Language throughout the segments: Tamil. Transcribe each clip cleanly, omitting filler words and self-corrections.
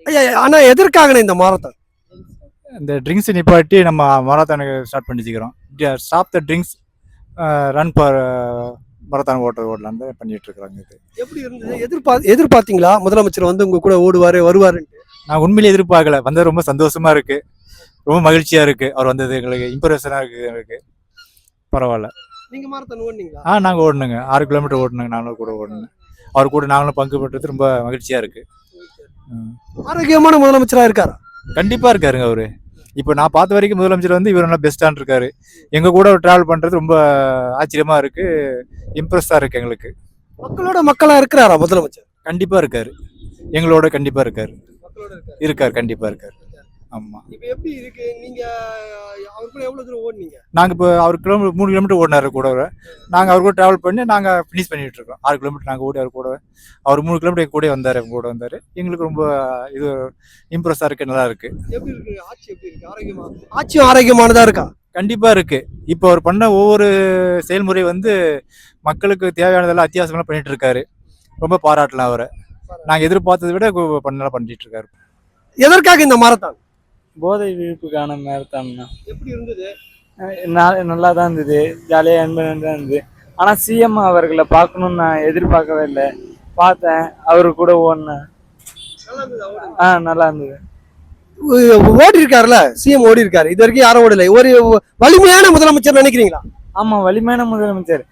ஐயா ஆனா எதற்காக இந்த மாரத்தான்? இந்த ட்ரிங்க்ஸ் நிப்பாட்டி நம்ம மாரத்தானுக்கு ஸ்டார்ட் பண்ணிச்சுக்கிறோம். Stop the drinks, run for marathon ஓடலாம் பண்ணிட்டு இருக்கிறாங்க. இது எப்படி இருந்தது? எதிர்பார்த்தீங்களா முதலமைச்சர் வந்து உங்க கூட ஓடுவாரு வருவாருன்னு? நான் உண்மையிலே எதிர்பார்க்கல, வந்தது ரொம்ப சந்தோஷமா இருக்கு, ரொம்ப மகிழ்ச்சியா இருக்கு. அவர் வந்தது எங்களுக்கு இம்ப்ரெஷனா இருக்கு எனக்கு. பரவாயில்ல. நீங்க மாரத்தான் ஓடுனீங்களா? நாங்க ஓடணுங்க, 6 கிலோமீட்டர் ஓடணுங்க. நாங்களும் கூட ஓடணும். அவர் கூட நாங்களும் பங்கு பெற்றது ரொம்ப மகிழ்ச்சியா இருக்கு. ஆரோக்கியமான முதலமைச்சரா இருக்காரா? கண்டிப்பா இருக்காருங்க அவரு. இப்போ நான் பார்த்த வரைக்கும் முதலமைச்சர் வந்து இவர் நல்லா பெஸ்டான் இருக்காரு. எங்க கூட டிராவல் பண்றது ரொம்ப ஆச்சரியமா இருக்கு, இம்ப்ரெஸ்ஸா இருக்கு எங்களுக்கு. மக்களோட மக்களா இருக்கிறாரா முதலமைச்சர்? கண்டிப்பா இருக்காரு, எங்களோட கண்டிப்பா இருக்காரு. இருக்காரு, கண்டிப்பா இருக்காரு. ஆமா. இப்போ எப்படி இருக்கு? நீங்க அவர் கூட எவ்வளவு தூரம் ஓடுனீங்க? நாங்க இப்போ அவர் 3 கிலோமீட்டர் ஓடினாரு கூட. நாங்க அவர் கூட டிராவல் பண்ணி நாங்க ஃபினிஷ் பண்ணிட்டு இருக்கோம். 6 கிலோமீட்டர் நாங்க ஓடி அவர் கூட. அவர் 3 கிலோமீட்டர் எங்க கூட வந்தாரு, எங்க கூட வந்தாரு. எங்களுக்கு ரொம்ப இது இம்ப்ரெஸ்ஸா இருக்கு, நல்லா இருக்கு. எப்படி இருக்கு ஆட்சி? எப்படி இருக்கு? ஆரோக்கியமா? ஆட்சியும் ஆரோக்கியமானதா இருக்கா? கண்டிப்பா இருக்கு. இப்போ அவர் பண்ண ஒவ்வொரு செயல்முறை வந்து மக்களுக்கு தேவையானதெல்லாம் அத்தியாவசியமா பண்ணிட்டு இருக்காரு. ரொம்ப பாராட்டலாம் அவரை. நாங்க எதிர்பார்த்ததை விட நல்லா பண்ணிட்டு இருக்காரு. எதற்காக இந்த மாரத்தான்? போதை விழிப்புக்கான மேரத்தான் தான். எப்படி இருந்தது? நல்லா தான் இருந்தது, ஜாலியாக என்ஜாய் தான் இருந்தது. ஆனால் சிஎம் அவர்களை பார்க்கணும்னு நான் எதிர்பார்க்கவே இல்லை. பார்த்தேன், அவரு கூட ஓடினேன். நல்லா இருந்தது. ஓடி இருக்காருல்ல, சிஎம் ஓடி இருக்காரு. இது வரைக்கும் யாரும் ஓடல. ஒரு வலிமையான முதலமைச்சர் நினைக்கிறீங்களா? ஆமாம், வலிமையான முதலமைச்சர்.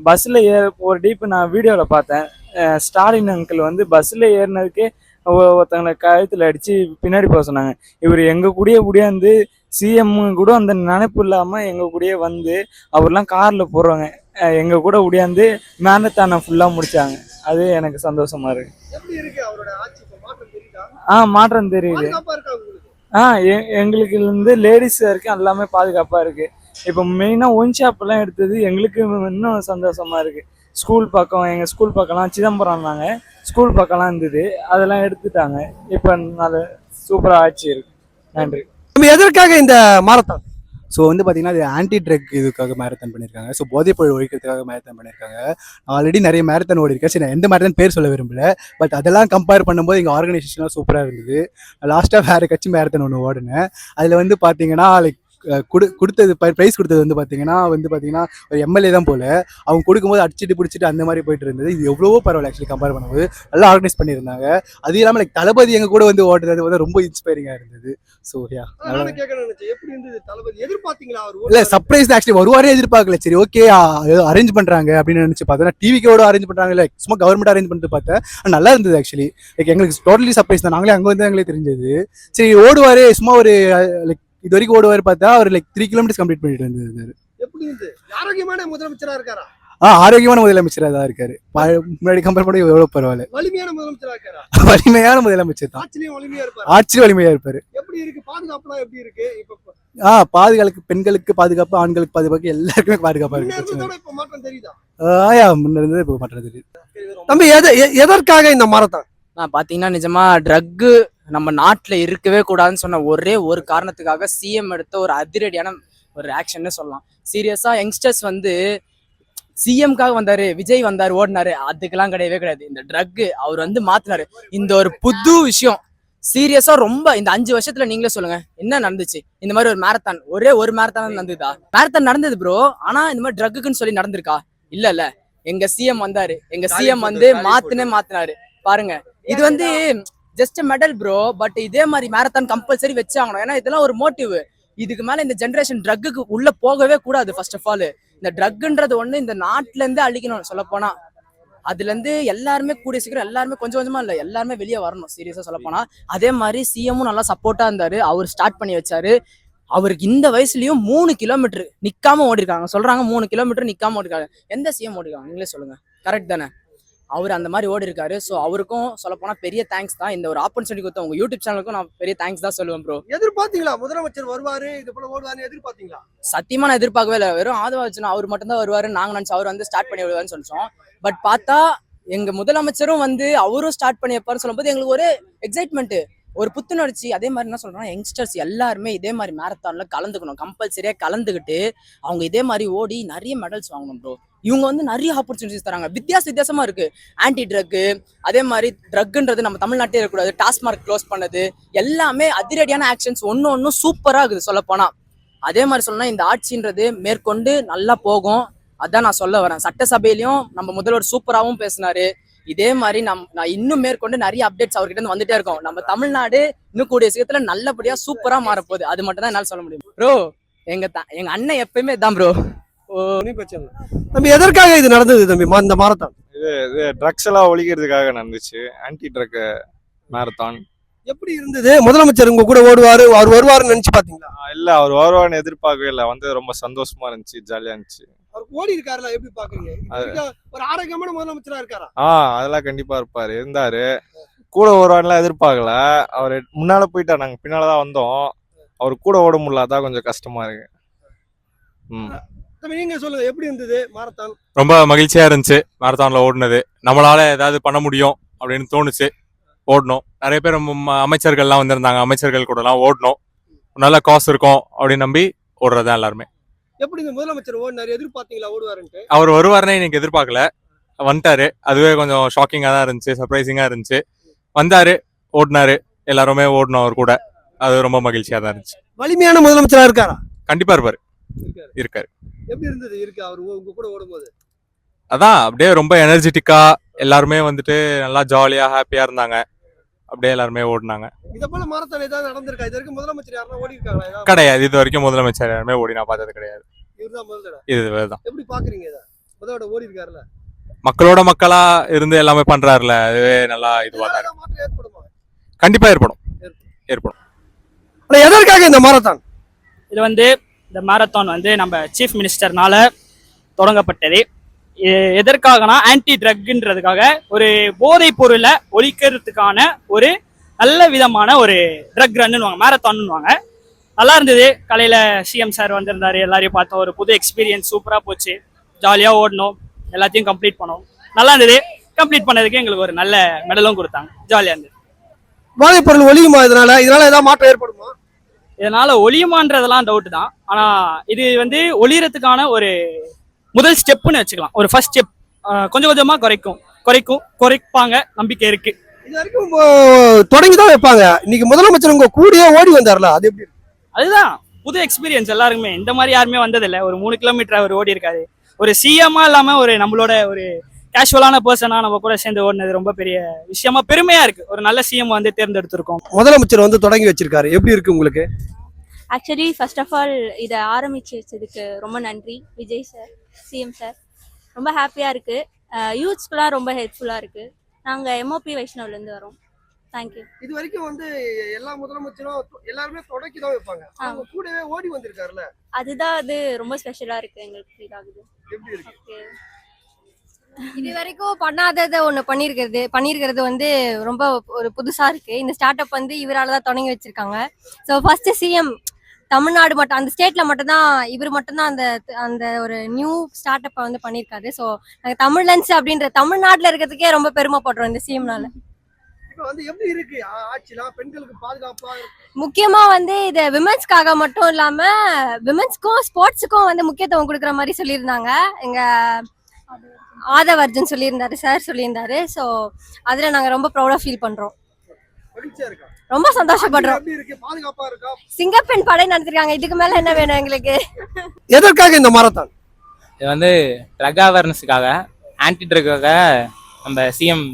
பஸ்ஸில் ஒரு டீப்பு நான் வீடியோவில் பார்த்தேன். ஸ்டாலின் அங்கிள் வந்து பஸ்ஸில் ஏறினதுக்கே ஒருத்தங்களை கழுத்தில் அடித்து பின்னாடி போக சொன்னாங்க. இவர் எங்கள் கூடயே முடியாது, சிஎம் கூட அந்த நினைப்பு இல்லாமல் எங்கள் கூடயே வந்து அவர்லாம் காரில் போடுறாங்க, எங்கள் கூட முடியாது மேரத்தானை ஃபுல்லாக முடித்தாங்க. அது எனக்கு சந்தோஷமா இருக்கு. மாற்றம் தெரியுது. எங்களுக்கு இருந்து லேடிஸ் வரைக்கும் எல்லாமே பாதுகாப்பாக இருக்குது. இப்போ மெயினாக ஒன் ஷாப்லாம் எடுத்தது எங்களுக்கு இன்னும் சந்தோஷமா இருக்குது. ஸ்கூல் பக்கம், எங்கள் ஸ்கூல் பக்கம்லாம் சிதம்பரம் இருந்தாங்க, ஸ்கூல் பக்கம்லாம் இருந்தது, அதெல்லாம் எடுத்துட்டாங்க. இப்போ நல்ல சூப்பராக ஆட்சி இருக்கு. நன்றி. எதற்காக இந்த மாரத்தான்? ஸோ வந்து பார்த்தீங்கன்னா அது ஆன்டி ட்ரக் இதுக்காக மேரத்தான் பண்ணியிருக்காங்க. ஸோ போதைப்பொருள் ஒழிக்கிறதுக்காக மேரத்தான் பண்ணியிருக்காங்க. ஆல்ரெடி நிறைய மேரத்தான் ஓடி இருக்கேன். சரி, நான் எந்த மேரத்தான் பேர் சொல்ல விரும்பல. பட் அதெல்லாம் கம்பேர் பண்ணும்போது எங்கள் ஆர்கனைசேஷன்லாம் சூப்பராக இருந்தது. லாஸ்ட்டாக வேறு கட்சி மேரத்தான் ஒன்று ஓடினேன். அதில் வந்து பார்த்தீங்கன்னா லைக் கொடுத்தது ப்ரைஸ் கொடுத்தது வந்து பார்த்தீங்கன்னா ஒரு எம்எல்ஏ தான் போல. அவங்க கொடுக்கும்போது அடிச்சுட்டு பிடிச்சிட்டு அந்த மாதிரி போயிட்டு இருந்தது. இது எவ்வளவோ பரவாயில்ல ஆக்சுவலி கம்பேர் பண்ணும்போது. நல்லா ஆர்கனைஸ் பண்ணியிருந்தாங்க. அது இல்லாமல் லைக் தளபதி எங்கள் கூட வந்து ஓடுறது வந்து ரொம்ப இன்ஸ்பைரிங்காக இருந்தது. ஸோ இல்லை, சர்ப்ரைஸ் தான் ஆக்சுவலி. வருவாரே எதிர்பார்க்கல. சரி, ஓகே அரேஞ்ச் பண்ணுறாங்க அப்படின்னு நினச்சி பார்த்தேன். டிவிக்கோட அரேஞ்ச் பண்ணுறாங்க, இல்லை சும்மா கவர்மெண்ட் அரேஞ்ச் பண்ணிட்டு பார்த்தேன். நல்லா இருந்தது ஆக்சுவலி. லைக் எங்களுக்கு டோட்டலி சர்ப்ரைஸ் தான். நாங்களே அங்கே வந்து எங்களே தெரிஞ்சது. சரி, ஓடுவாரே சும்மா ஒரு லைக் இது வரைக்கும் ஓடுவார் பார்த்தா அவர் லைக் 3 கிலோமீட்டர்ஸ் கம்ப்ளீட் பண்ணிட்டு வந்தாரு. எப்படி இருந்து? ஆரோக்கியமான முதலமைச்சரா இருக்காரா? ஆரோக்கியமான முதலமைச்சரா தான் இருக்காரு. முன்னாடி கம்பேர் பண்ணி எவ்வளவு பரவாயில்ல. வலிமையான முதலமைச்சரா இருக்காரா? வலிமையான முதலமைச்சர் தான். ஆட்சியிலும் வலிமையா இருப்பாரு. ஆட்சியிலும் வலிமையா இருப்பாரு. எப்படி இருக்கு? பாதுகாப்புலாம் எப்படி இருக்கு? இப்ப பாதுகாப்பு, பெண்களுக்கு பாதுகாப்பு, ஆண்களுக்கு பாதுகாப்பு, எல்லாருக்குமே பாதுகாப்பா இருக்கு. இப்ப மாற்றம் தெரியுதா? முன்ன இருந்தது இப்ப மாற்றம் தெரியுது. தம்பி, எதற்காக இந்த மாரத்தான்? நான் பாத்தீங்கன்னா நிஜமா ட்ரக்கு நம்ம நாட்டுல இருக்கவே கூடாதுன்னு சொன்ன ஒரே ஒரு காரணத்துக்காக சிஎம் எடுத்த ஒரு அதிரடியான ஒரு ஆக்ஷன்னு சொல்லலாம். சீரியஸா யங்ஸ்டர்ஸ் வந்து சிஎம்காக வந்தாரு, விஜய் வந்தாரு, ஓடினாரு, அதுக்கெல்லாம் கிடையவே கிடையாது. இந்த ட்ரக் அவர் வந்து மாத்தினாரு. இந்த ஒரு புது விஷயம் சீரியஸா ரொம்ப இந்த 5 வருஷத்துல நீங்களே சொல்லுங்க என்ன நடந்துச்சு? இந்த மாதிரி ஒரு மேரத்தான், ஒரே ஒரு மேரத்தான் நடந்ததா? மேரத்தான் நடந்தது ப்ரோ, ஆனா இந்த மாதிரி ட்ரக்குன்னு சொல்லி நடந்திருக்கா? இல்ல. எங்க சிஎம் வந்தாரு, எங்க சிஎம் வந்து மாத்தினாரு பாருங்க. இது வந்து ஜஸ்ட் மெடல் ப்ரோ. பட் இதே மாதிரி மேரத்தான் கம்பல்சரி வச்சாகணும். ஏன்னா இதெல்லாம் ஒரு மோட்டிவ். இதுக்கு மேல இந்த ஜென்ரேஷன் ட்ரக்குக்கு உள்ள போகவே கூடாது. ஃபர்ஸ்ட் ஆஃப் ஆல் இந்த ட்ரக்ன்றது ஒண்ணு இந்த நாட்டுல இருந்து அழிக்கணும் சொல்ல போனா. அதுல இருந்து எல்லாருமே கூடிய சீக்கிரம் எல்லாருமே கொஞ்சம் கொஞ்சமா இல்ல எல்லாருமே வெளியே வரணும் சீரியஸா சொல்ல போனா. அதே மாதிரி சிஎம்மும் நல்லா சப்போர்ட்டா இருந்தாரு. அவர் ஸ்டார்ட் பண்ணி வச்சாரு. அவருக்கு இந்த வயசுலயும் 3 கிலோமீட்டர் நிக்காம ஓடிருக்காங்க. சொல்றாங்க 3 கிலோமீட்டர் நிக்காம ஓடிருக்காங்க. எந்த சிஎம் ஓடிருக்காங்க நீங்களே சொல்லுங்க. கரெக்ட் தானே? அவர் அந்த மாதிரி ஓடி இருக்காரு. ஸோ அவருக்கும் சொல்ல போனா பெரிய தேங்க்ஸ் தான். இந்த ஒரு ஆப்பர்ச்சுனிட்டி கொடுத்த உங்க யூடியூப் சேனலுக்கும் நான் பெரிய தேங்க்ஸ் தான் சொல்லுவேன் ப்ரோ. எதிர்பார்த்தீங்களா முதலமைச்சர் வருவாரு இது போல ஓடுவாரு? எதிர்பார்த்தீங்களா? சத்தியமா நான் எதிர்பார்க்கவே இல்லை. வெறும் ஆதரவாச்சுனா அவர் மட்டும் தான் வருவாரு நாங்க நினைச்சோம். அவர் வந்து ஸ்டார்ட் பண்ணி விடுவாருன்னு சொன்னோம். பட் பார்த்தா எங்க முதலமைச்சரும் வந்து அவரும் ஸ்டார்ட் பண்ணி வைப்பாருன்னு சொல்லும்போது எங்களுக்கு ஒரு எக்ஸைட்மெண்ட். ஒரு புத்துணர்ச்சி. அதே மாதிரி என்ன சொல்றேன்னா, யங்ஸ்டர்ஸ் எல்லாருமே இதே மாதிரி மேரத்தான்ல கலந்துக்கணும். கம்பல்சரியா கலந்துக்கிட்டு அவங்க இதே மாதிரி ஓடி நிறைய மெடல்ஸ் வாங்கணும் ப்ரோ. இவங்க வந்து நிறைய ஆப்பர்ச்சுனிட்டிஸ் தராங்க. வித்தியாசமா இருக்கு. ஆன்டி ட்ரக், அதே மாதிரி ட்ரக்ன்றது நம்ம தமிழ்நாட்டிலே இருக்கக்கூடாது. டாஸ்மார்க் க்ளோஸ் பண்ணது எல்லாமே அதிரடியான ஆக்ஷன்ஸ், ஒன்னும் சூப்பரா இருக்குது சொல்ல போனா. அதே மாதிரி சொல்லணும்னா இந்த ஆட்சின்றது மேற்கொண்டு நல்லா போகும். அதான் நான் சொல்ல வரேன். சட்டசபையிலையும் நம்ம முதல்வர் சூப்பராகவும் பேசினாரு. இதே மாதிரி நான் இன்னும் மேற்கொண்டு நிறைய அப்டேட்ஸ் அவர்கிட்ட இருந்து வந்துட்டே இருக்கோம். நம்ம தமிழ்நாடு இன்னும் கூடிய சீக்கிரத்துல நல்லபடியா சூப்பரா மாறப்போகுது. அது மட்டும் தான் என்னால சொல்ல முடியும் ப்ரோ. எங்க அண்ணன் எப்பயுமே தான் ப்ரோ. தம்பி எதற்காக இது நடந்தது தம்பி இந்த மாரத்தான்? இது ட்ரக்ஸ் எல்லாம் ஒழிக்கிறதுக்காக நடந்துச்சு. Anti drug marathon. எப்படி இருந்தது? முதலமைச்சர் உங்க கூட ஓடுவாரு, அவர் வருவாருன்னு நினைச்சு பாத்தீங்களா? இல்ல, அவர் வருவான்னு எதிர்பார்க்கவே இல்லை. வந்து ரொம்ப சந்தோஷமா இருந்துச்சு, ஜாலியா இருந்துச்சு. அவர் ஓடி இருக்காருல, எப்படி பாக்குறீங்க? ஒரு ஆரோக்கியமான முதலமைச்சரா இருக்காரா? அதெல்லாம் கண்டிப்பா இருப்பாரு, இருந்தாரு. கூட வருவான்லாம் எதிர்பார்க்கல. அவர் முன்னால போயிட்டா, நாங்க பின்னாலதான் வந்தோம். அவர் கூட ஓட முடியல, அதான் கொஞ்சம் கஷ்டமா இருக்கு. நீங்க சொல்லுங்க, எப்படி இருந்தது மாரத்தான்? ரொம்ப மகிழ்ச்சியா இருந்துச்சு மாரத்தான்ல ஓடுனது. நம்மளால ஏதாவது பண்ண முடியும் அப்படின்னு தோணுச்சு, ஓடணும். நிறைய பேர் அமைச்சர்கள்லாம் வந்திருந்தாங்க, அமைச்சர்கள் கூட எல்லாம் ஓடணும். நல்ல காசு இருக்கும் அப்படின்னு நம்பி ஓடுறதா எல்லாருமே. எப்படி இந்த முதலமைச்சர் ஓடினாரு, எதிர்பார்த்தீங்களா ஓடுவாருன்ட்டு? அவர் வருவாருன்னு எனக்கு எதிர்பார்க்கல, வந்துட்டாரு. அதுவே கொஞ்சம் ஷாக்கிங்கா தான் இருந்துச்சு, சர்ப்ரைசிங்கா இருந்துச்சு. வந்தாரு, ஓடினாரு, எல்லாருமே ஓடணும் அவர் கூட. அது ரொம்ப மகிழ்ச்சியா தான் இருந்துச்சு. வலிமையான முதலமைச்சரா இருக்காரா? கண்டிப்பா இருப்பாரு, இருக்காரு. எப்படி இருந்தது இருக்கு அவர் உங்க கூட ஓடும்போது? அதான் அப்படியே ரொம்ப எனர்ஜெட்டிக்கா எல்லாருமே வந்துட்டு நல்லா ஜாலியா ஹாப்பியா இருந்தாங்க. அப்படியே எல்லாருமே ஓடினாங்க. இத போல மாரத்தான் ஏதாவது நடந்திருக்கா? இது வரைக்கும் முதலமைச்சர் யாரா ஓடி இருக்காங்களா? கிடையாது, இது வரைக்கும் முதலமைச்சர் யாருமே ஓடி நான் பார்த்தது கிடையாது. இதுதான் முதல் தடவை. இதுதான். எப்படி பாக்குறீங்க இத? முதலோட ஓடி இருக்காருல, மக்களோட மக்களா இருந்து எல்லாமே பண்றாருல, அதுவே நல்லா இதுவா தான் இருக்கு. மாற்றம் ஏற்படுமா? கண்டிப்பா ஏற்படும். ஆனா எதற்காக இந்த மாரத்தான்? இது வந்து இந்த மாரத்தான் வந்து நம்ம சீஃப் மினிஸ்டர்னால தொடங்கப்பட்டது. எதற்காகனா ஆன்டி ட்ரக்ன்றதுக்காக, ஒரு போதைப் பொருளை ஒழிக்கிறதுக்கான ஒரு நல்ல விதமான ஒரு ட்ரக் ரன்னுவாங்க, மேரத்தான்னுவாங்க. நல்லா இருந்தது. காலையில சிஎம் சார் வந்திருந்தாரு, எல்லாரையும் பார்த்தோம். ஒரு புது எக்ஸ்பீரியன்ஸ், சூப்பரா போச்சு. ஜாலியா ஓடணும், எல்லாத்தையும் கம்ப்ளீட் பண்ணோம். நல்லா இருந்தது. கம்ப்ளீட் பண்ணதுக்கு எங்களுக்கு ஒரு நல்ல மெடலும் கொடுத்தாங்க. ஜாலியா இருந்தது. போதைப் பொருள் ஒழியுமா? இதனால ஏதாவது மாற்றம் ஏற்படுமா? இதனால ஒழியுமான்றதெல்லாம் டவுட் தான். ஆனா இது வந்து ஒழியறதுக்கான ஒரு முதல் ஸ்டெப்னு வச்சுக்கலாம். ஒரு ஃபர்ஸ்ட் ஸ்டெப். கொஞ்சம் கொஞ்சமா குறைப்பாங்க, நம்பிக்கை இருக்கு. இது வரைக்கும் தொடங்கிதான் வைப்பாங்க. இன்னைக்கு முதலமைச்சர் உங்க கூடயே ஓடி வந்தார்ல, அது எப்படி? அதுதான் புது எக்ஸ்பீரியன்ஸ் எல்லாருக்குமே. இந்த மாதிரி யாருமே வந்ததில்லை. ஒரு 3 கிலோமீட்டர் அவர் ஓடி இருக்காரு. ஒரு சிஎம்மா இல்லாம ஒரு நம்மளோட ஒரு கேஷுவலான பர்சனா நம்ம கூட சேர்ந்து ஓடினது ரொம்ப பெரிய விஷயமா, பெருமையா இருக்கு. ஒரு நல்ல சிஎம் வந்து தேர்ந்தெடுத்திருக்கோம். முதலமைச்சர் வந்து தொடங்கி வச்சிருக்காரு, எப்படி இருக்கு உங்களுக்கு? ஆக்சுவலி ஃபர்ஸ்ட் ஆஃப் ஆல் இதை ஆரம்பிச்சு வச்சதுக்கு ரொம்ப நன்றி விஜய் சார், சிஎம் சார். ரொம்ப ஹாப்பியாக இருக்குது. யூத்ஸ்க்குலாம் ரொம்ப ஹெல்ப்ஃபுல்லாக இருக்குது. நாங்கள் எம்ஓபி வைஷ்ணவ்லேருந்து வரோம். தேங்க்யூ. இது வரைக்கும் வந்து எல்லா முதலமைச்சரும் எல்லாருமே தொடக்கி தான் வைப்பாங்க. அவங்க கூடவே ஓடி வந்திருக்காருல்ல, அதுதான் அது ரொம்ப ஸ்பெஷலாக இருக்குது. எங்களுக்கு ஃபீல் ஆகுது. எப்படி இருக்கு? ஓகே. இது வரைக்கும் பண்ணாததை ஒன்று பண்ணியிருக்கிறது வந்து ரொம்ப ஒரு புதுசாக இருக்குது. இந்த ஸ்டார்ட் அப் வந்து இவரால் தான் தொடங்கி வச்சிருக்காங்க. ஸோ ஃபர்ஸ்ட் சிஎம் தமிழ்நாடு மட்டும், அந்த ஸ்டேட்ல மட்டும்தான் இவர் மட்டும்தான் அந்த அந்த ஒரு நியூ ஸ்டார்ட் அப்பை வந்து பண்ணியிருக்காரு. ஸோ நாங்கள் தமிழ்லன்ஸ் அப்படின்ற தமிழ்நாட்டில் இருக்கிறதுக்கே ரொம்ப பெருமைப்படுறோம் இந்த சிஎம்னால. இப்போ வந்து எப்படி இருக்கு ஆட்சிலாம்? பெண்களுக்கு பாதுகாப்பா முக்கியமா வந்து இது விமென்ஸ்க்காக மட்டும் இல்லாம விமென்ஸ்க்கும் ஸ்போர்ட்ஸுக்கும் வந்து முக்கியத்துவம் கொடுக்குற மாதிரி சொல்லியிருந்தாங்க. எங்க ஆதவ் அர்ஜுன் சொல்லியிருந்தாரு, சார் சொல்லியிருந்தாரு. ஸோ அதில் நாங்கள் ரொம்ப ப்ரௌடாக ஃபீல் பண்ணுறோம், ரொம்ப சந்தோஷப்படுறோம். சிங்கப்பெண் படை நடத்திருக்காங்க, இதுக்கு மேல என்ன வேணும் எங்களுக்கு? எதற்காக இந்த மாரத்தான்? இது வந்து ட்ரக் அவேர்னஸுக்காக, ஆன்டி ட்ரக்காக நம்ம சிஎம்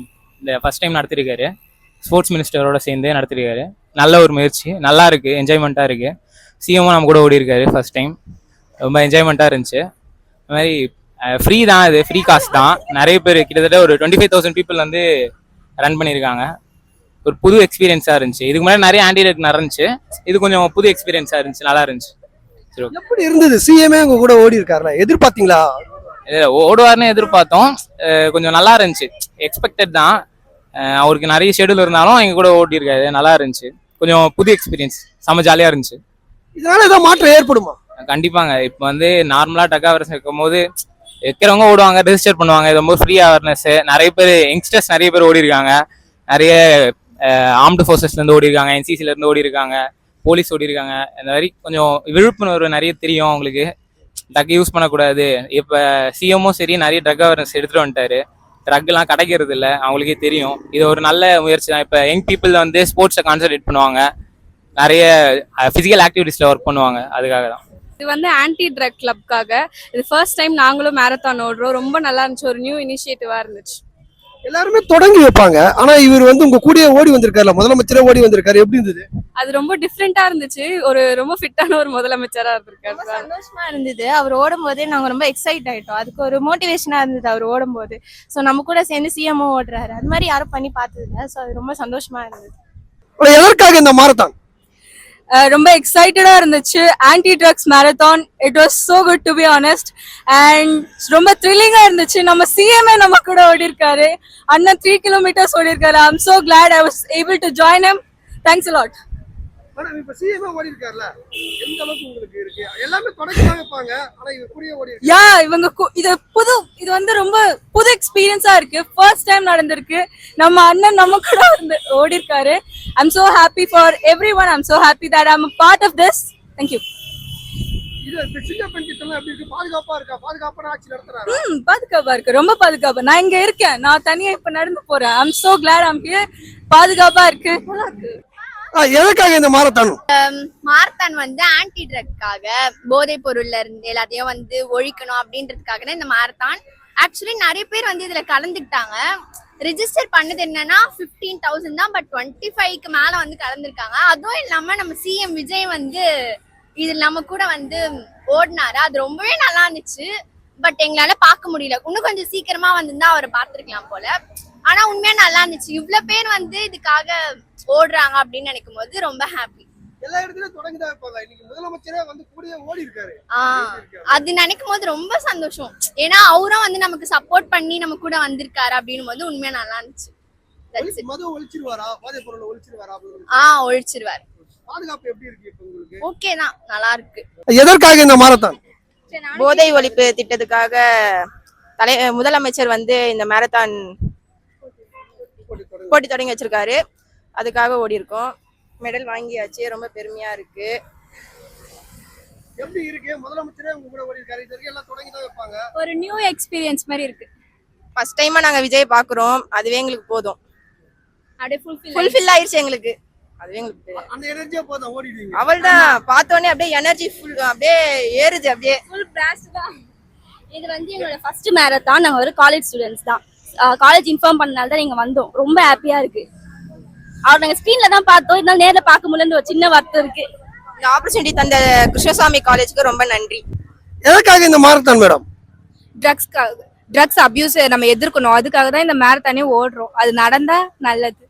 இந்த ஃபர்ஸ்ட் டைம் நடத்திருக்காரு. ஸ்போர்ட்ஸ் மினிஸ்டரோட சேர்ந்து நடத்திருக்காரு. நல்ல ஒரு முயற்சி, நல்லா இருக்கு, என்ஜாய்மெண்ட்டாக இருக்கு. சிஎம்மும் நம்ம கூட ஓடி இருக்காரு ஃபர்ஸ்ட் டைம். ரொம்ப என்ஜாய்மெண்ட்டாக இருந்துச்சு. அது மாதிரி ஃப்ரீ தான், இது ஃப்ரீ காஸ்ட் தான். நிறைய பேர் கிட்டத்தட்ட ஒரு 25,000 பீப்புள் வந்து ரன் பண்ணியிருக்காங்க. ஒரு புது எக்ஸ்பீரியன்ஸாக இருந்துச்சு. இதுக்கு முன்னாடி நிறைய ஆன்டி ட்ரக் நடந்துச்சு, இது கொஞ்சம் புது எக்ஸ்பீரியன்ஸாக இருந்துச்சு, நல்லா இருந்துச்சு. சரி, எப்படி இருந்தது? சிஎம்ஏ உங்க கூட ஓடி இருக்காருல, எதிர்பார்த்தீங்களா? ஓடுவார்னு எதிர்பார்த்தோம். கொஞ்சம் நல்லா இருந்துச்சு, எக்ஸ்பெக்டட் தான். அவருக்கு நிறைய ஷெடியூல் இருந்தாலும் எங்க கூட ஓடி இருக்காரு, நல்லா இருந்துச்சு. கொஞ்சம் புது எக்ஸ்பீரியன்ஸ், செம்ம ஜாலியா இருந்துச்சு. இதனால ஏதாவது மாற்றம் ஏற்படுமா? கண்டிப்பாங்க. இப்போ வந்து நார்மலா ட்ரக் அவேர்னஸ் இருக்கும் போது வைக்கிறவங்க ஓடுவாங்க, ரெஜிஸ்டர் பண்ணுவாங்க. இது ரொம்ப ஃப்ரீ அவேர்னஸ். நிறைய பேர் யங்ஸ்டர்ஸ் நிறைய பேர் ஓடி இருக்காங்க. நிறைய ஆர்ம்டு ஃபோர்ஸஸ்லேருந்து ஓடி இருக்காங்க, என்சிசிலேருந்து ஓடி இருக்காங்க, போலீஸ் ஓடி இருக்காங்க. இந்த மாதிரி கொஞ்சம் விழிப்புணர்வு நிறைய தெரியும் அவங்களுக்கு. ட்ரக் யூஸ் பண்ணக்கூடாது. இப்போ சிஎம்மும் சரி நிறைய ட்ரக் அவேர்னஸ் எடுத்துகிட்டு வந்துட்டாரு. ட்ரக்லாம் கிடைக்கிறது இல்லை, அவங்களுக்கே தெரியும். இது ஒரு நல்ல முயற்சி தான். இப்போ யங் பீப்புள் வந்து ஸ்போர்ட்ஸை கான்சன்ட்ரேட் பண்ணுவாங்க, நிறைய ஃபிசிக்கல் ஆக்டிவிட்டீஸில் ஒர்க் பண்ணுவாங்க. அதுக்காக தான் இது வந்து ஆன்டி ட்ரக் கிளப்காக இது ஃபர்ஸ்ட் டைம் நாங்களும் மேரத்தான் ஓடுறோம். ரொம்ப நல்லா இருந்துச்சு, ஒரு நியூ இனிஷியேட்டிவா இருந்துச்சு. எல்லாருமே தொடங்கி வைப்பாங்க, ஆனா இவர் வந்து உங்க கூடயே ஓடி வந்திருக்காருல, முதலமைச்சரே ஓடி வந்திருக்காரு. எப்படி இருந்தது? அது ரொம்ப டிஃப்ரெண்டா இருந்துச்சு. ஒரு ரொம்ப ஃபிட்டான ஒரு முதலமைச்சரா இருந்திருக்காரு. சந்தோஷமா இருந்தது. அவர் ஓடும் போதே நாங்க ரொம்ப எக்ஸைட் ஆயிட்டோம். அதுக்கு ஒரு மோட்டிவேஷனா இருந்தது அவர் ஓடும் போது. ஸோ நம்ம கூட சேர்ந்து சிஎம்ஓ ஓடுறாரு, அது மாதிரி யாரும் பண்ணி பார்த்தது இல்லை. ஸோ அது ரொம்ப சந்தோஷமா இருந்தது. எதற்காக இந்த மாரத்தான்? ரொம்ப எக்ஸைட்டடா இருந்துச்சு. Anti drugs marathon. It was so good to be honest. And ரொம்ப த்ரில்லிங்கா இருந்துச்சு. நம்ம சிஎம்ஏ நம்ம கூட ஓடி இருக்காரு. அண்ணன் 3 கிலோமீட்டர்ஸ் ஓடி இருக்காரு. I am so glad I was able to join him. Thanks a lot. Madam, இப்ப சிஎம் ஓடி இருக்காருல, எந்த அளவுக்கு உங்களுக்கு இருக்கு? எல்லாமே தொடங்கி தான் வைப்பாங்க, ஆனா இவர் கூடயே ஓடி இருக்காரு. யா இவங்க இது வந்து ரொம்ப புது எக்ஸ்பீரியன்ஸா இருக்கு. ஃபர்ஸ்ட் டைம் நடந்திருக்கு. நம்ம அண்ணன் நம்ம கூட ஓடி இருக்காரு. I am so happy for everyone. I am so happy that I am a part of this. Thank you. இது சின்ன பெண் கிட்ட எப்படி இருக்கு? பாதுகாப்பா இருக்கா? பாதுகாப்பான ஆட்சி நடத்துறாரு. பாதுகாப்பா இருக்கு, ரொம்ப பாதுகாப்பா. நான் இங்க இருக்கேன், நான் தனியா இப்ப நடந்து போறேன். I am so glad I am here. பாதுகாப்பா இருக்கு, நல்லா இருக்கு. எதற்காக இந்த மாரத்தான்? மாரத்தான் வந்து ஆன்டி ட்ரக்காக, போதைப் பொருள்ல இருந்து எல்லாத்தையும் வந்து ஒழிக்கணும் அப்படின்றதுக்காக தான் இந்த மாரத்தான். ஆக்சுவலி நிறைய பேர் வந்து இதுல கலந்துக்கிட்டாங்க. ரிஜிஸ்டர் பண்ணது என்னன்னா 15,000 தான், பட் 25க்கு மேல வந்து கலந்துருக்காங்க. அதுவும் இல்லாம நம்ம சிஎம் விஜய் வந்து இது நம்ம கூட வந்து ஓடினாரு. அது ரொம்பவே நல்லா இருந்துச்சு. பட் எங்களால பார்க்க முடியல. இன்னும் கொஞ்சம் சீக்கிரமா வந்திருந்தா அவரை பார்த்துருக்கலாம் போல. ஆனா உண்மையா நல்லா இருந்துச்சு. இவ்வளவு பேர் வந்து இதுக்காக ஓடுறாங்க அப்படின்னு நினைக்கும் போது ரொம்ப ஹாப்பி. எல்லா இடத்துலயும் தொடங்கி தான் வைப்பாங்க. இன்னைக்கு முதலமைச்சரே வந்து கூடயே ஓடி இருக்காரு. அது நினைக்கும் போது ரொம்ப சந்தோஷம். ஏன்னா அவரும் வந்து நமக்கு சப்போர்ட் பண்ணி நம்ம கூட வந்திருக்காரு அப்படின்னும் போது உண்மையா நல்லா இருந்துச்சு. மது ஒழிச்சிருவாரா? போதைப் பொருளை ஒழிச்சிருவாரா? ஒழிச்சிருவாரு. பாதுகாப்பு எப்படி இருக்கு இப்ப உங்களுக்கு? ஓகே தான், நல்லா இருக்கு. எதற்காக இந்த மாரத்தான்? போதை ஒழிப்பு திட்டத்துக்காக முதலமைச்சர் வந்து இந்த மாரத்தான் போட்டி தொடங்கி வச்சிருக்காரு. அதுக்காக ஓடி இருக்கோம். மெடல் வாங்கியாச்சு, ரொம்ப பெருமையா இருக்கு. எப்படி இருக்கு? முதலமைச்சரே உங்க கூட ஓடி இருக்காரு. இது எல்லாம் தொடங்கி தான் வைப்பாங்க. ஒரு நியூ எக்ஸ்பீரியன்ஸ் மாதிரி இருக்கு. ஃபர்ஸ்ட் டைமா நாங்க விஜய் பாக்குறோம், அதுவே எங்களுக்கு போதும். அப்படியே ஃபுல்ஃபில் ஆயிருச்சு எங்களுக்கு. அதுவே எங்களுக்கு அந்த எனர்ஜியா போதும் ஓடிடுவீங்க. அவள்தான் பார்த்தோன்னே அப்படியே எனர்ஜி ஃபுல் அப்படியே ஏறுது, அப்படியே ஃபுல் பிராஸ்ட் தான். இது வந்து எங்களோட ஃபர்ஸ்ட் மேரத்தான். நாங்கள் ஒரு காலேஜ் ஸ்டூடெண்ட்ஸ் தான். காலேஜ் இன்ஃபார்ம் பண்ணனால தான் நீங்கள் வந்தோம். ரொம்ப ஹாப்பியாக இருக்கு. அவர் நாங்கள் ஸ்க்ரீனில் தான் பார்த்தோம், இருந்தாலும் நேரில் பார்க்க முடியலன்னு ஒரு சின்ன வருத்தம் இருக்கு. இந்த ஆப்பர்ச்சுனிட்டி தந்த கிருஷ்ணசாமி காலேஜுக்கு ரொம்ப நன்றி. எதற்காக இந்த மாரத்தான் மேடம்? ட்ரக்ஸ் அபியூஸ் நம்ம எதிர்க்கணும். அதுக்காக தான் இந்த மேரத்தானே ஓடுறோம். அது நடந்தா நல்லது.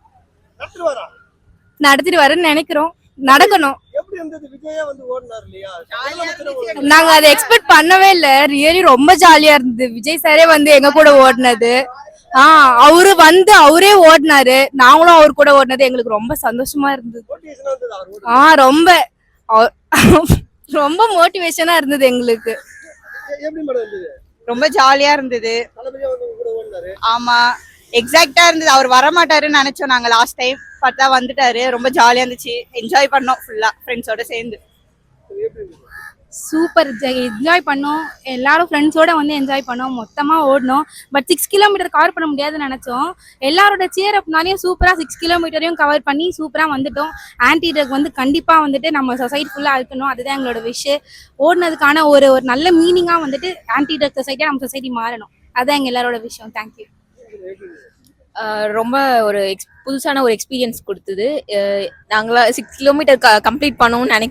நடத்திட்டு வரேன்னு நினைக்கிறோம். நடக்கணும். எப்படி இருந்தது? விஜயா வந்து ஓடினார் இல்லையா? நாங்க அதை எக்ஸ்பெக்ட் பண்ணவே இல்ல. ரியலி ரொம்ப ஜாலியா இருந்தது. விஜய் சாரே வந்து எங்க கூட ஓடினது. அவரு வந்து அவரே ஓடினாரு, நாங்களும் அவர் கூட ஓடினது எங்களுக்கு ரொம்ப சந்தோஷமா இருந்தது. ரொம்ப ரொம்ப மோட்டிவேஷனா இருந்தது எங்களுக்கு. ரொம்ப ஜாலியா இருந்தது. ஆமா, எக்ஸாக்டா இருந்தது. அவர் வரமாட்டாருன்னு நினைச்சோம் நாங்க லாஸ்ட் டைம். பார்த்தா வந்துட்டாரு. ரொம்ப ஜாலியா இருந்துச்சு. என்ஜாய் பண்ணோம் ஃபுல்லா ஃப்ரெண்ட்ஸோட சேர்ந்து. சூப்பர் என்ஜாய் பண்ணோம். எல்லாரும் ஃப்ரெண்ட்ஸோட வந்து என்ஜாய் பண்ணோம். மொத்தமா ஓடணும். பட் 6 கிலோமீட்டர் கவர் பண்ண முடியாதுன்னு நினைச்சோம். எல்லாரோட சேர் அப்னாலையும் சூப்பரா 6 கிலோமீட்டரையும் கவர் பண்ணி சூப்பரா வந்துட்டோம். ஆன்டி ட்ரக் வந்து கண்டிப்பா வந்துட்டு நம்ம சொசைட்டி ஃபுல்லா இருக்கணும். அதுதான் எங்களோட விஷ். ஓடினதுக்கான ஒரு நல்ல மீனிங்கா வந்துட்டு ஆன்டி ட்ரக் சொசைட்டியா நம்ம சொசைட்டி மாறணும். அதுதான் எங்க எல்லாரோட விஷயம். தேங்க்யூ. ரொம்ப ஒரு புதுசான ஒரு எக்ஸ்பீரியன்ஸ் கொடுத்தது. நாங்களாம் 6 கிலோமீட்டர் கம்ப்ளீட் பண்ணணும்னு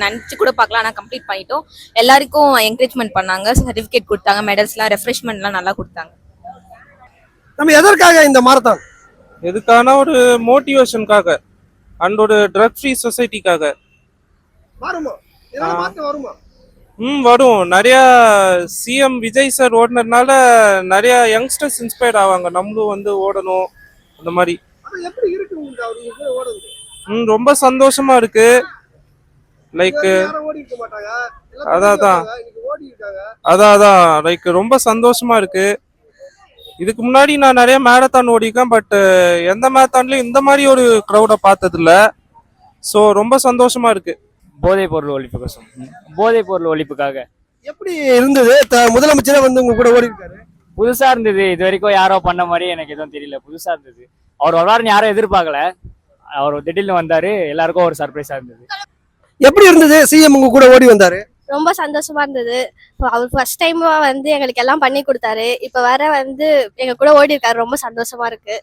நினச்சி கூட பார்க்கலாம். ஆனால் கம்ப்ளீட் பண்ணிட்டோம். எல்லாருக்கும் என்கரேஜ்மெண்ட் பண்ணாங்க, சர்டிஃபிகேட் கொடுத்தாங்க, மெடல்ஸ்லாம், ரெஃப்ரெஷ்மெண்ட்லாம் நல்லா கொடுத்தாங்க. நம்ம எதற்காக இந்த மாரத்தான்? எதுக்கான ஒரு மோட்டிவேஷனுக்காக அண்ட் ஒரு ட்ரக் ஃப்ரீ சொசைட்டிக்காக. வருமா? இதெல்லாம் மாத்த வருமா? வரும். நிறைய சிஎம் விஜய் சார் ஓடுனதுனால நிறைய யங்ஸ்டர்ஸ் இன்ஸ்பயர்ட் ஆவாங்க. நம்மளும் வந்து ஓடணும் அந்த மாதிரி. எப்படி இருக்கு உங்களுக்கு அவருக்கு ஓடுறது? ரொம்ப சந்தோஷமா இருக்கு. லைக் அதான் லைக் ரொம்ப சந்தோஷமா இருக்கு. இதுக்கு முன்னாடி நான் நிறைய மேரத்தான் ஓடிக்கேன், பட் எந்த மேரத்தான்லயும் இந்த மாதிரி ஒரு க்ரௌடை பார்த்ததில்ல. ஸோ ரொம்ப சந்தோஷமா இருக்கு. போதைப் பொருள் ஒழிப்புக்கோசம், போதைப் பொருள் ஒழிப்புக்காக. எப்படி இருந்தது? முதலமைச்சரே வந்து உங்க கூட ஓடி இருக்காரு. புதுசா இருந்தது, இது வரைக்கும் யாரோ பண்ண மாதிரி எனக்கு எதுவும் தெரியல, புதுசா இருந்தது. அவர் வருவாருன்னு யாரும் எதிர்பார்க்கல, அவர் திடீர்னு வந்தாரு, எல்லாருக்கும் ஒரு சர்ப்ரைஸா இருந்தது. எப்படி இருந்தது சிஎம் உங்க கூட ஓடி வந்தாரு? ரொம்ப சந்தோஷமா இருந்தது. அவர் ஃபர்ஸ்ட் டைம் வந்து எங்களுக்கு எல்லாம் பண்ணி கொடுத்தாரு. இப்ப வேற வந்து எங்க கூட ஓடி இருக்காரு. ரொம்ப சந்தோஷமா இருக்கு,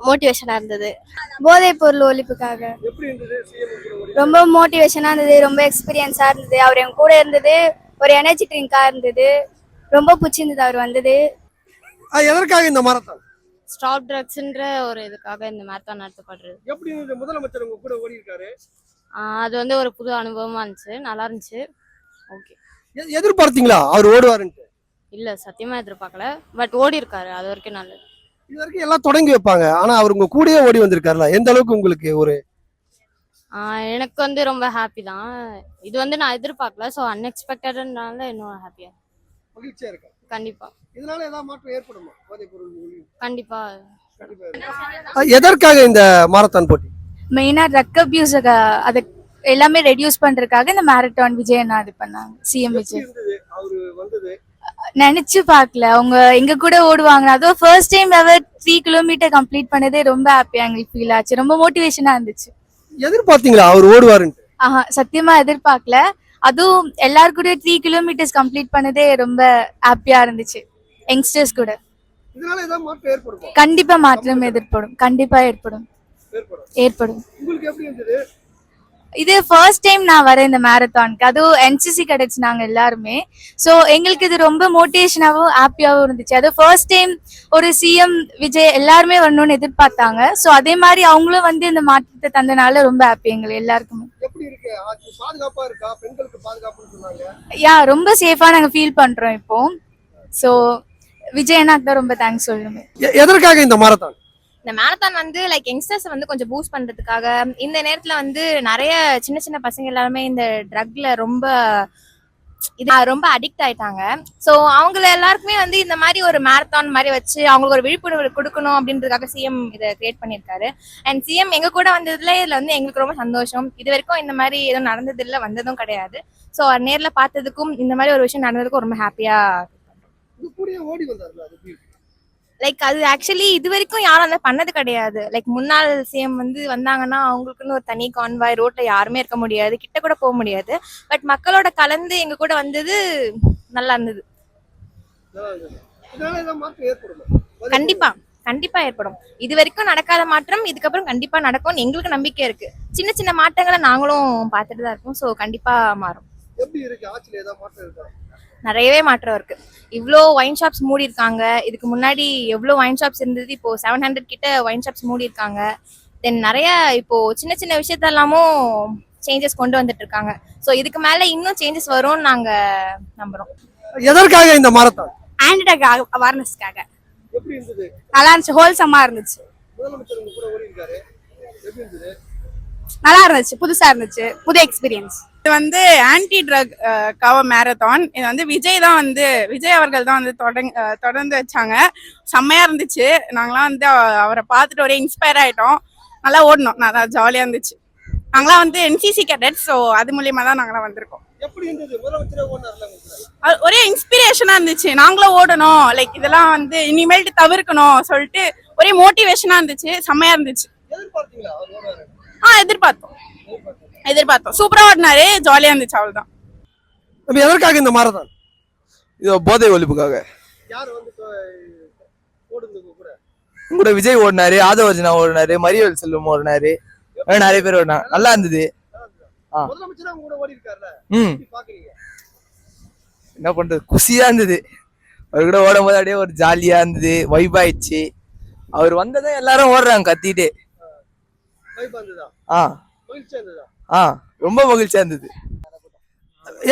மோட்டிவேஷனா இருந்தது. போதைப் பொருள் ஒழிப்புக்காக எப்படி இருந்தது சிஎம் கூட ஓடி? ரொம்ப மோட்டிவேஷனா இருந்தது, ரொம்ப எக்ஸ்பீரியன்ஸா இருந்தது. அவர் எங்க கூட இருந்தது ஒரு எனர்ஜி ட்ரிங்கா இருந்தது. ரொம்ப பிடிச்சிருந்தது அவர் வந்தது. எதற்காக இந்த மாரத்தான்? ஸ்டாப் ட்ரக்ஸ்ன்ற ஒரு இதுக்காக இந்த மேரத்தான் நடத்தப்படுறது. எப்படி இருந்தது? முதலமைச்சர் உங்க கூட ஓடி இருக்காரு. அது வந்து ஒரு புது அனுபவமா இருந்துச்சு, நல்லா இருந்துச்சு. ஓகே. எதிர்பார்த்தீங்களா அவர் ஓடுவாருன்ட்டு? இல்ல சத்தியமா எதிர்பார்க்கல, பட் ஓடி இருக்காரு, அது வரைக்கும் நல்லது. இது வரைக்கும் எல்லாம் தொடங்கி வைப்பாங்க, ஆனா அவர் உங்க கூடயே ஓடி வந்திருக்காருல, எந்த அளவுக்கு உங்களுக்கு ஒரு எனக்கு வந்து ரொம்ப ஹாப்பி தான். இது வந்து நான் எதிர்பார்க்கல, ஸோ அன்எக்ஸ்பெக்டட்னால இன்னும் ஹாப்பியா மகிழ்ச்சியா இருக்கு. கண்டிப்பா. இதனால ஏதாவது மாற்றம் ஏற்படுமா போதைப் பொருள் ஒழிப்பு? கண்டிப்பா. எதற்காக இந்த மாரத்தான் போட்டி? மெயினா ட்ரக் அபியூஸ் அதை எல்லாமே ரெடியூஸ் பண்றதுக்காக இந்த மேரத்தான் விஜய் அண்ணா இது பண்ணாங்க. சிஎம் விஜய் அவரு வந்தது நினைச்சு பார்க்கல, அவங்க எங்க கூட ஓடுவாங்க. அதுவும் first time ever 3 kilometre complete பண்ணதே ரொம்ப ஹாப்பியா எங்களுக்கு ஃபீல் ஆச்சு, ரொம்ப மோட்டிவேஷனா இருந்துச்சு. எதிர்பார்த்தீங்களா அவர் ஓடுவாருன்ட்டு? சத்தியமா எதிர்பார்க்கல. அதுவும் எல்லாரு கூட 3 கிலோமீட்டர்ஸ் கம்ப்ளீட் பண்ணதே ரொம்ப ஹாப்பியா இருந்துச்சு யங்ஸ்டர்ஸ் கூட. இதனால ஏதாவது மாற்றம் ஏற்படுமா? கண்டிப்பா மாற்றம் எதிர்ப்படும், கண்டிப்பா ஏற்படும். உங்களுக்கு எப்படி இருந்தது? இது ஃபர்ஸ்ட் டைம் நான் வரேன் இந்த மேரத்தானுக்கு, அதுவும் என்சிசி கிடைச்சு நாங்க எல்லாருமே. ஸோ எங்களுக்கு இது ரொம்ப மோட்டிவேஷனாகவும் ஹாப்பியாகவும் இருந்துச்சு. அது ஃபர்ஸ்ட் டைம் ஒரு சிஎம் விஜய் எல்லாருமே வரணும்னு எதிர்பார்த்தாங்க. ஸோ அதே மாதிரி அவங்களும் வந்து இந்த மாற்றத்தை தந்தனால ரொம்ப ஹாப்பி எங்களுக்கு எல்லாருக்குமே. எப்படி இருக்கு? பாதுகாப்பா இருக்கா? பெண்களுக்கு பாதுகாப்புன்னு சொன்னாங்க. ரொம்ப சேஃபா நாங்க ஃபீல் பண்றோம் இப்போ. ஸோ விஜய் அண்ணாக்கு தான் ரொம்ப தேங்க்ஸ் சொல்லணுமே. எதற்காக இந்த மாரத்தான்? இந்த மேரத்தான் வந்து லைக் யங்ஸ்டர்ஸ் வந்து கொஞ்சம் பூஸ்ட் பண்றதுக்காக. இந்த நேரத்துல வந்து நிறைய சின்ன சின்ன பசங்க எல்லாருமே இந்த ட்ரக்ல ரொம்ப அடிக்ட் ஆயிட்டாங்க. ஸோ அவங்கள எல்லாருக்குமே வந்து இந்த மாதிரி ஒரு மேரத்தான் மாதிரி வச்சு அவங்களுக்கு ஒரு விழிப்புணர்வு கொடுக்கணும் அப்படின்றதுக்காக சிஎம் இதை கிரியேட் பண்ணியிருக்காரு. அண்ட் சிஎம் எங்க கூட வந்ததுல இதுல வந்து எங்களுக்கு ரொம்ப சந்தோஷம். இது வரைக்கும் இந்த மாதிரி எதுவும் நடந்தது இல்லை, வந்ததும் கிடையாது. ஸோ நேர்ல பார்த்ததுக்கும் இந்த மாதிரி ஒரு விஷயம் நடந்ததுக்கும் ரொம்ப ஹாப்பியா. லைக் அது ஆக்சுவலி இது வரைக்கும் யாரும் அந்த பண்ணது கிடையாது. லைக் முன்னாள் சிஎம் வந்து வந்தாங்கன்னா அவங்களுக்குன்னு ஒரு தனி கான்வாய், ரோட்ல யாருமே இருக்க முடியாது, கிட்ட கூட போக முடியாது. பட் மக்களோட கலந்து எங்க கூட வந்தது நல்லா இருந்தது. கண்டிப்பா கண்டிப்பா ஏற்படும். இது வரைக்கும் நடக்காத மாற்றம் இதுக்கப்புறம் கண்டிப்பா நடக்கும்னு எங்களுக்கு நம்பிக்கை இருக்கு. சின்ன சின்ன மாற்றங்களை நாங்களும் பார்த்துட்டு தான் இருக்கோம். ஸோ கண்டிப்பா மாறும். நிறையவே மாற்றம் இருக்கு. இவ்வளோ ஒயின் ஷாப்ஸ் மூடி இருக்காங்க. இதுக்கு முன்னாடி எவ்வளோ ஒயின் ஷாப்ஸ் இருந்தது, இப்போ 700 கிட்ட ஒயின் ஷாப்ஸ் மூடி இருக்காங்க. தென் நிறைய இப்போ சின்ன சின்ன விஷயத்தெல்லாமும் சேஞ்சஸ் கொண்டு வந்துட்டு இருக்காங்க. ஸோ இதுக்கு மேல இன்னும் சேஞ்சஸ் வரும்னு நாங்க நம்புறோம். எதற்காக இந்த மாரத்தான்? Anti drug அவேர்னஸ்க்காக. எப்படி இருந்தது? நல்லா இருந்துச்சு, ஹோல்சமா இருந்துச்சு. முதலமைச்சர் உங்க கூட ஓடி இருக்காரு. எப்படி இருந்தது? நல்லா இருந்துச்சு, புதுசா இருந்துச்சு, புது எக்ஸ்பீரியன்ஸ். இது வந்து ஆன்டி ட்ரக் கவர் மேரத்தான். இது வந்து விஜய் அவர்கள் தான் வந்து தொடர்ந்து வச்சாங்க. செம்மையா இருந்துச்சு. நாங்களாம் வந்து அவரை பார்த்துட்டு ஒரே இன்ஸ்பயர் ஆயிட்டோம். நல்லா ஓடணும், நல்லா ஜாலியா இருந்துச்சு. நாங்களாம் வந்து என்சிசி கேடட், ஸோ அது மூலியமா தான் நாங்களாம் வந்திருக்கோம். எப்படி இருந்தது? முதலமைச்சரே ஓடினார்ல உங்களுக்கு? ஒரே இன்ஸ்பிரேஷனா இருந்துச்சு. நாங்களும் ஓடணும், லைக் இதெல்லாம் வந்து இனிமேல்ட்டு தவிர்க்கணும் சொல்லிட்டு ஒரே மோட்டிவேஷனா இருந்துச்சு. செம்மையா இருந்துச்சு. எதிர்பார்த்தீங்களா அவர் ஓடுவாரு? எதிர்பார்த்தோம். சூப்பரா ஓடினாரு, ஜாலியா இருந்துச்சு, அவ்வளவுதான். எதற்காக இந்த மாரத்தான்? இது போதை ஒழிப்புக்காக. யார் வந்து ஓடுங்க கூட? கூட விஜய் ஓடினாரு, ஆதவர்ஜனா ஓடினாரு, மரியவேல் செல்வம் ஓடினாரு, நிறைய பேர் ஓடினாங்க. நல்லா இருந்தது. முதலமைச்சரா கூட ஓடி இருக்காருல்ல, பாக்குறீங்க? என்ன பண்றது, குஷியா இருந்தது. அவர் கூட ஓடும் போது அப்படியே ஒரு ஜாலியா இருந்தது, வைப் ஆயிடுச்சு. அவர் வந்ததும் எல்லாரும் ஓடுறாங்க கத்திட்டு. ரொம்ப மகிழ்ச்சியா இருந்தது.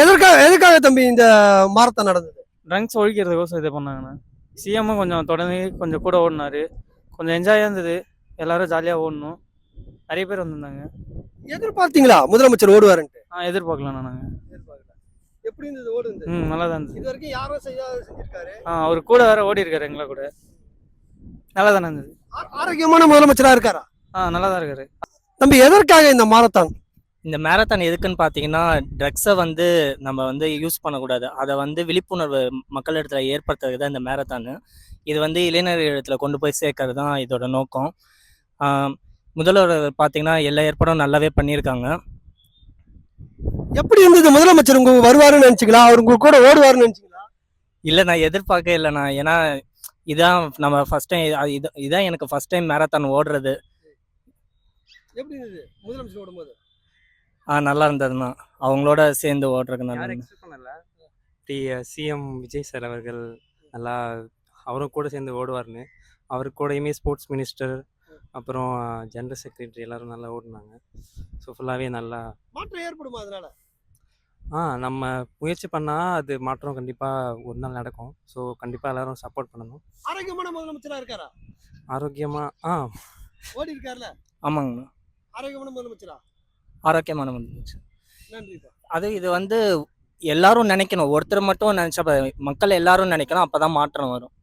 எதற்காக தம்பி இந்த மாரத்தான் நடந்தது? ட்ரங்க்ஸ் ஒழிக்கிறதுக்கோசம் இது பண்ணாங்கண்ணா. சிஎம் கொஞ்சம் தொடர்ந்து கொஞ்சம் கூட ஓடினாரு, கொஞ்சம் என்ஜாயா இருந்தது. எல்லாரும் ஜாலியா ஓடணும். நிறைய பேர் வந்திருந்தாங்க. எதிர்பார்த்தீங்களா முதலமைச்சர் ஓடுவாருன்ட்டு? எதிர்பார்க்கலாம் நாங்க. எப்படி இருந்தது ஓடுது? நல்லா தான் இருந்தது. இது வரைக்கும் யாரும் செஞ்சிருக்காரு. அவர் கூட வேற ஓடி இருக்காரு எங்களை கூட. நல்லா தானே இருந்தது. ஆரோக்கியமான முதலமைச்சரா இருக்காரா? நல்லா தான் இருக்காரு. தம்பி, எதற்காக இந்த மாரத்தான்? இந்த மேரத்தான் எதுக்குன்னு பார்த்தீங்கன்னா ட்ரக்ஸை வந்து நம்ம வந்து யூஸ் பண்ணக்கூடாது, அதை வந்து விழிப்புணர்வு மக்கள் இடத்துல ஏற்படுத்துறது தான் இந்த மேரத்தானு. இது வந்து இளைஞர் இடத்துல கொண்டு போய் சேர்க்கறது தான் இதோட நோக்கம். முதல்வர் பார்த்தீங்கன்னா எல்லா ஏற்பாடும் நல்லாவே பண்ணியிருக்காங்க. எப்படி இருந்தது? முதலமைச்சர் உங்க வருவாருன்னு நினைச்சீங்களா? அவர் உங்க கூட ஓடுவாருன்னு நினைச்சீங்களா? இல்லை, நான் எதிர்பார்க்கவே இல்லைண்ணா. ஏன்னா இதான் நம்ம ஃபர்ஸ்ட் டைம், இதான் எனக்கு ஃபர்ஸ்ட் டைம் மேரத்தான் ஓடுறது. எப்படி இருந்தது முதலமைச்சர் ஓடும்போது? நல்லா இருந்ததுண்ணா, அவங்களோட சேர்ந்து ஓடுறதுக்கு நல்லா இருந்தது. எக்ஸ்பெக்ட் பண்ணல. சிஎம் விஜய் சார் அவர்கள் நல்லா அவரும் கூட சேர்ந்து ஓடுவார்னு. அவர் கூடயுமே ஸ்போர்ட்ஸ் மினிஸ்டர், அப்புறம் ஜெனரல் செக்ரட்டரி எல்லாரும் நல்லா ஓடினாங்க. ஸோ ஃபுல்லாகவே நல்லா மாற்றம் ஏற்படுமா அதனால? நம்ம முயற்சி பண்ணால் அது மாற்றம் கண்டிப்பாக ஒரு நாள் நடக்கும். ஸோ கண்டிப்பாக எல்லாரும் சப்போர்ட் பண்ணணும். ஆரோக்கியமான முதலமைச்சரா இருக்காரா? ஆரோக்கியமாக ஓடி இருக்காருல்ல? ஆமாங்கண்ணா, ஆரோக்கியமான முதலமைச்சரா? ஆரோக்கியமான வந்துச்சு. நன்றிப்பா. இது வந்து எல்லாரும் நினைக்கணும், ஒருத்தர் மட்டும் நினைச்சா மக்கள் எல்லாரும் நினைக்கணும், அப்பதான் மாற்றம் வரும்.